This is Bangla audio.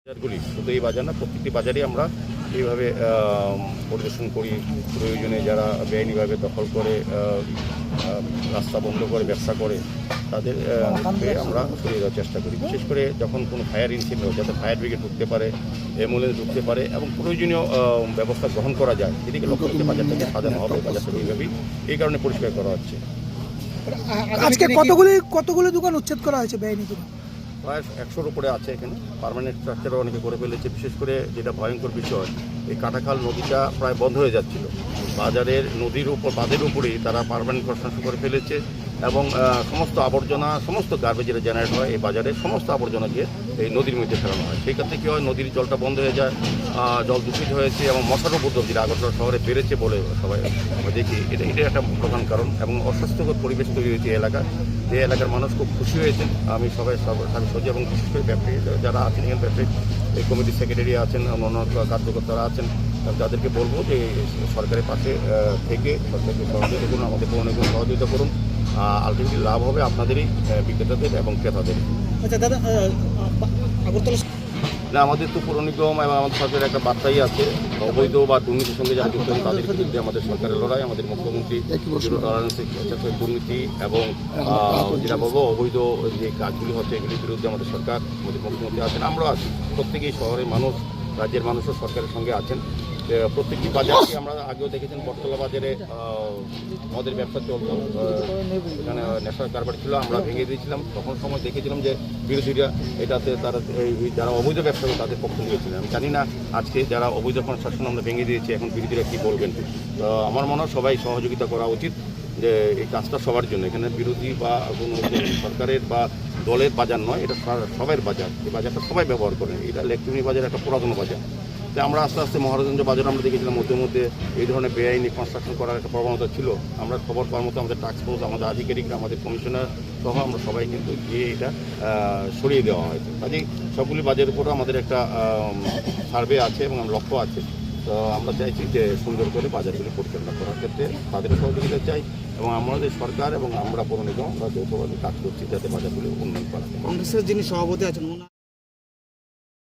বাজারগুলি শুধু এই বাজার না, প্রত্যেকটি বাজারে আমরা এইভাবে পরিদর্শন করি। প্রয়োজনে যারা বেআইনিভাবে দখল করে রাস্তা বন্ধ করে ব্যবসা করে তাদের আমরা সরিয়ে দেওয়ার চেষ্টা করি। বিশেষ করে যখন কোনো ফায়ার ইনসিডেন্ট হয় যাতে ফায়ার ব্রিগেড ঢুকতে পারে, অ্যাম্বুলেন্স ঢুকতে পারে এবং প্রয়োজনীয় ব্যবস্থা গ্রহণ করা যায়, এদিকে লক্ষ্য করে বাজারটাকে সাজানো হবে। বাজারটা এইভাবেই এই কারণে পরিষ্কার করা হচ্ছে। আজকে কতগুলো দোকান উচ্ছেদ করা হয়েছে বেআইনি দোকান? প্রায় 100-র উপরে আছে এখানে। পার্মানেন্ট স্ট্রাকচারও অনেকে করে ফেলেছে। বিশেষ করে যেটা ভয়ঙ্কর বিষয়, এই কাটাখাল নদীটা প্রায় বন্ধ হয়ে যাচ্ছিল। বাজারের নদীর উপর বাঁধের উপরেই তারা পার্মানেন্ট কনস্ট্রাকশন করে ফেলেছে এবং সমস্ত আবর্জনা, সমস্ত গার্বেজের জেনারেট হয় এই বাজারের সমস্ত আবর্জনাকে এই নদীর মধ্যে ফেলানো হয়। সেই ক্ষেত্রে কী হয়, নদীর জলটা বন্ধ হয়ে যায়, জল দূষিত হয়েছে এবং মশার উপদ্রব যেটা আগরতলা শহরে বেড়েছে বলে সবাই আমরা দেখি। এটাই একটা প্রধান কারণ এবং অস্বাস্থ্যকর পরিবেশ তৈরি হয়েছে এলাকার। যে এলাকার মানুষ খুব খুশি হয়েছেন। আমি সবাই সজি এবং বিশেষ করে ব্যবসায়ী যারা আছেন এখানে, ব্যবসায়ী এই কমিটির সেক্রেটারি আছেন, অন্যান্য কার্যকর্তারা আছেন, তাদেরকে বলবো যে সরকারের পাশে থেকে সরকারকে সহযোগিতা করুন, আমাদের পৌরনিগম সহযোগিতা করুন। আলটিমেটলি লাভ হবে আপনাদেরই, বিক্রেতাদের এবং ক্রেতাদের। আচ্ছা দাদা, আগরতলা না, আমাদের তো পৌর নিগম এবং আমাদের সরকারের একটা বার্তাই আছে, অবৈধ বা দুর্নীতির সঙ্গে যারা যুক্ত আছে তাদের বিরুদ্ধে আমাদের সরকারের লড়াই। আমাদের মুখ্যমন্ত্রী জিরো টলারেন্সে দুর্নীতি এবং যেটা বলবো অবৈধ যে কাজগুলি হচ্ছে এগুলির বিরুদ্ধে আমাদের সরকার, আমাদের মুখ্যমন্ত্রী আছেন, আমরাও আছি। প্রত্যেকেই শহরের মানুষ, রাজ্যের মানুষও সরকারের সঙ্গে আছেন। প্রত্যেকটি বাজারকে আমরা আগেও দেখেছেন, বটতলা বাজারে মদের ব্যবসা চলতো, এখানে নেশার কারবার ছিল, আমরা ভেঙে দিয়েছিলাম। তখন সময় দেখেছিলাম যে বিরোধীরা এটাতে তারা যারা অবৈধ ব্যবসা করে তাদের পক্ষ নিয়েছিলেন। আমি জানি না আজকে যারা অবৈধ কনস্ট্রাকশন আমরা ভেঙে দিয়েছি এখন বিরোধীরা কী বলবেন। আমার মনে হয় সবাই সহযোগিতা করা উচিত যে এই কাজটা সবার জন্য। এখানে বিরোধী বা কোনো সরকারের বা দলের বাজার নয়, এটা সবার বাজার। এই বাজারটা সবাই ব্যবহার করেন। এটা লেকটুমি বাজার একটা পুরাতন বাজার। তো আমরা আস্তে আস্তে মহারাজগঞ্জ বাজার আমরা দেখেছিলাম মধ্যে এই ধরনের বেআইনি কনস্ট্রাকশন করার একটা প্রবণতা ছিল। আমরা খবর পাওয়ার মতো আমাদের টাস্ক ফোর্স, আমাদের আধিকারিকরা, আমাদের কমিশনার সহ আমরা সবাই কিন্তু গিয়ে এটা সরিয়ে দেওয়া হয়েছে। কাজেই সবগুলি বাজারের উপরও আমাদের একটা সার্ভে আছে এবং লক্ষ্য আছে। তো আমরা চাইছি যে সুন্দর করে বাজারগুলি পরিচালনা করার ক্ষেত্রে তাদের সহযোগিতা চাই এবং আমাদের সরকার এবং আমরা পৌর নিগম আমরা যৌথভাবে কাজ করছি যাতে বাজারগুলি উন্নয়ন করা যায়। কংগ্রেসের যিনি সভাপতি আছেন